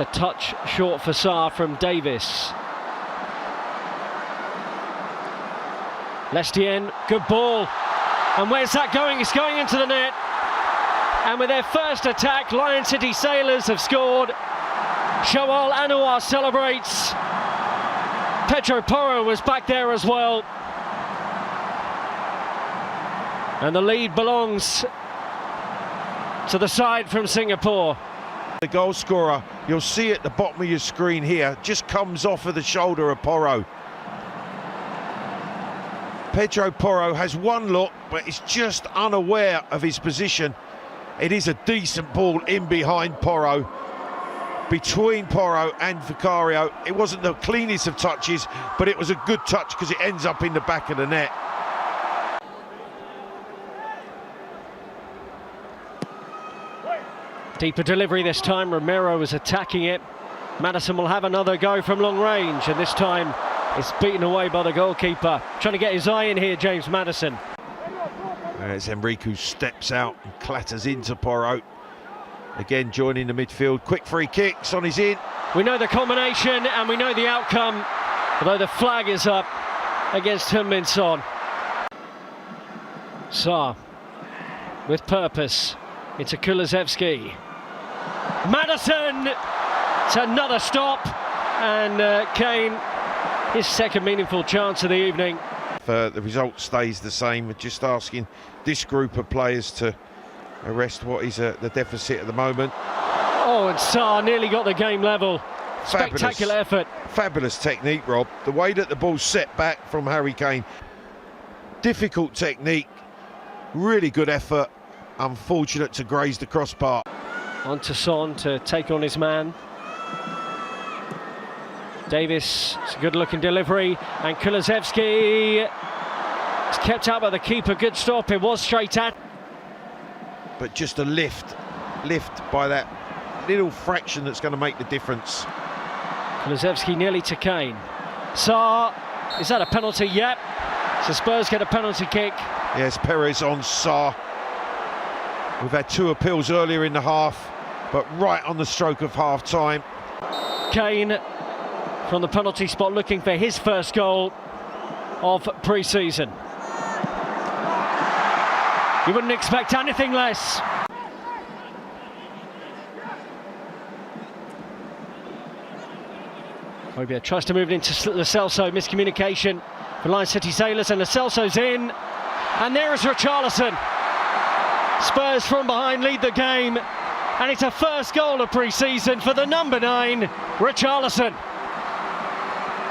A touch short for Sarr from Davis. Lestienne, good ball. And where's that going? It's going into the net. And with their first attack, Lion City Sailors have scored. Shawal Anouar celebrates. Pedro Porro was back there as well. And the lead belongs to the side from Singapore. The goal scorer, you'll see at the bottom of your screen here, just comes off of the shoulder of Porro. Pedro Porro has one look, but is just unaware of his position. It is a decent ball in behind Porro, between Porro and Vicario. It wasn't the cleanest of touches, but it was a good touch because it ends up in the back of the net. Deeper delivery this time. Romero was attacking it. Maddison will have another go from long range, and this time it's beaten away by the goalkeeper. Trying to get his eye in here, James Maddison. It's Enrique who steps out and clatters into Porro. Again joining the midfield. Quick free kicks on his in. We know the combination and we know the outcome, although the flag is up against Heung-min Son. Sarr with purpose into Kulusevski. Maddison! It's another stop, and Kane, his second meaningful chance of the evening. The result stays the same. We're just asking this group of players to arrest what is the deficit at the moment. Oh, and Sarr nearly got the game level. Spectacular effort. Fabulous technique, Rob. The way that the ball's set back from Harry Kane. Difficult technique, really good effort. Unfortunate to graze the crossbar. On to Son to take on his man. Davis, it's a good looking delivery, and Kulusevski is kept out by the keeper. Good stop, it was straight at. But just a lift by that little fraction that's going to make the difference. Kulusevski nearly to Kane. Sarr, is that a penalty? Yep. So Spurs get a penalty kick. Yes, Perez on Sarr. We've had two appeals earlier in the half, but right on the stroke of half-time. Kane from the penalty spot looking for his first goal of pre-season. You wouldn't expect anything less. Hobia tries to move it into Lo Celso. Miscommunication for Lion City Sailors, and Lo Celso's in. And there is Richarlison. Spurs from behind lead the game, and it's a first goal of pre-season for the number 9, Richarlison.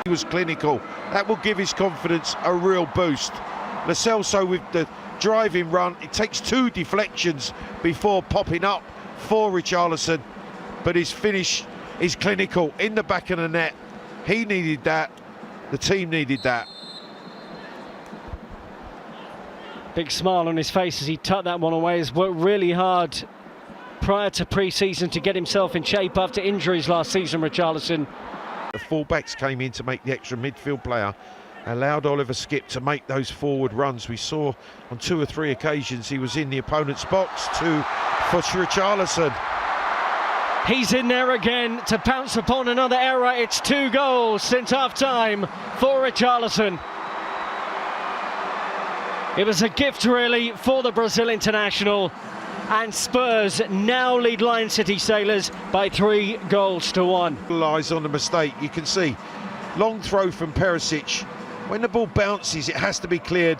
He was clinical. That will give his confidence a real boost. Lo Celso with the driving run. It takes 2 deflections before popping up for Richarlison, but his finish is clinical in the back of the net. He needed that. The team needed that. Big smile on his face as he tucked that one away. He's worked really hard prior to pre-season to get himself in shape after injuries last season, Richarlison. The full-backs came in to make the extra midfield player, allowed Oliver Skipp to make those forward runs. We saw on 2 or 3 occasions he was in the opponent's box for Richarlison. He's in there again to pounce upon another error. It's 2 goals since half-time for Richarlison. It was a gift, really, for the Brazil international, and Spurs now lead Lion City Sailors by 3 goals to 1. Lies on the mistake. You can see long throw from Perisic. When the ball bounces, it has to be cleared.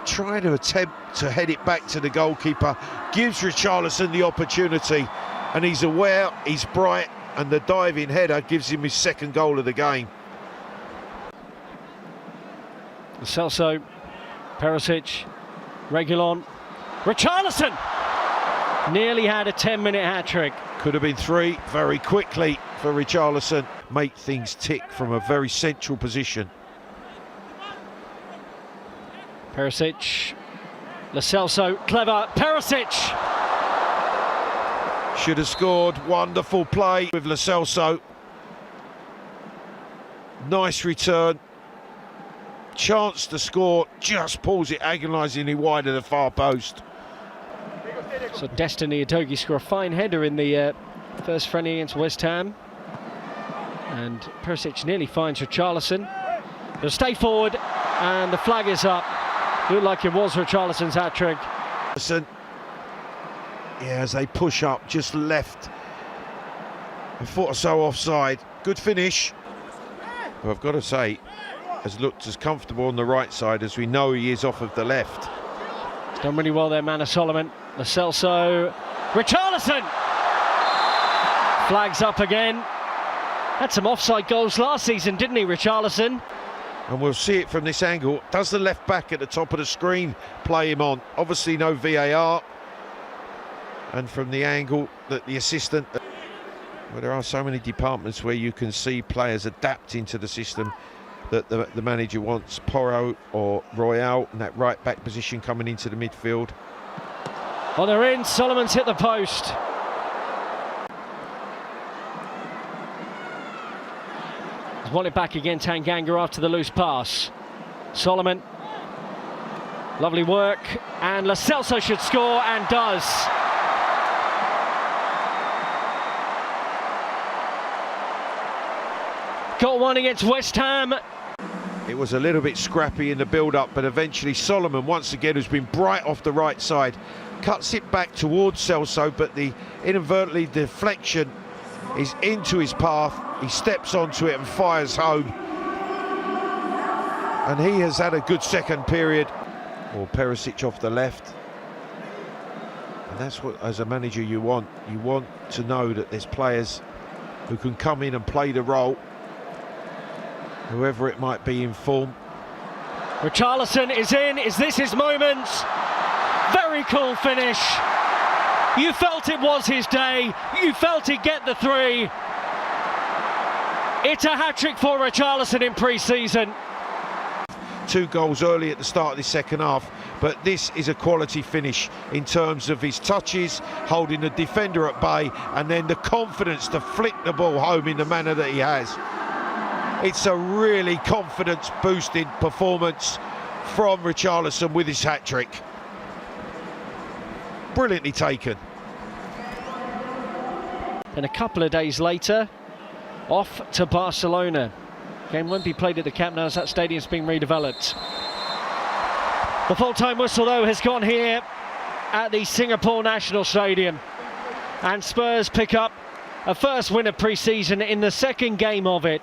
Trying to attempt to head it back to the goalkeeper gives Richarlison the opportunity, and he's aware, he's bright, and the diving header gives him his 2nd goal of the game. Celso, Perisic, Reguilon, Richarlison nearly had a 10-minute hat-trick. Could have been 3 very quickly for Richarlison. Make things tick from a very central position. Perisic, Lo Celso, clever, Perisic! Should have scored. Wonderful play with Lo Celso. Nice return. Chance to score, just pulls it agonisingly wide of the far post. So Destiny Udogie score a fine header in the first friendly against West Ham. And Perisic nearly finds Richarlison. They'll stay forward, and the flag is up. Looked like it was Richarlison's hat-trick. Yeah, as they push up, just left a foot or so offside. Good finish. But I've got to say, has looked as comfortable on the right side as we know he is off of the left. He's done really well there, Manor Solomon. Lo Celso. Richarlison! Flags up again. Had some offside goals last season, didn't he, Richarlison? And we'll see it from this angle. Does the left back at the top of the screen play him on? Obviously no VAR. And from the angle that the assistant... Well, there are so many departments where you can see players adapting to the system that the manager wants. Porro or Royale in that right back position coming into the midfield. Well, they're in. Solomon's hit the post. He's won it back again, Tanganga, after the loose pass. Solomon. Lovely work. And Lo Celso should score, and does. Got one against West Ham. It was a little bit scrappy in the build-up, but eventually Solomon, once again, who's been bright off the right side, cuts it back towards Celso, but the inadvertently deflection is into his path. He steps onto it and fires home. And he has had a good second period. Or Perisic off the left. And that's what, as a manager, you want. You want to know that there's players who can come in and play the role, whoever it might be in form. Richarlison is in. Is this his moment? Very cool finish. You felt it was his day. You felt he'd get the three. It's a hat-trick for Richarlison in pre-season. 2 goals early at the start of the second half, but this is a quality finish in terms of his touches, holding the defender at bay, and then the confidence to flick the ball home in the manner that he has. It's a really confidence-boosting performance from Richarlison with his hat-trick. Brilliantly taken. And a couple of days later, off to Barcelona. Game won't be played at the Camp Nou as that stadium's being redeveloped. The full-time whistle, though, has gone here at the Singapore National Stadium. And Spurs pick up a first win of pre-season in the second game of it.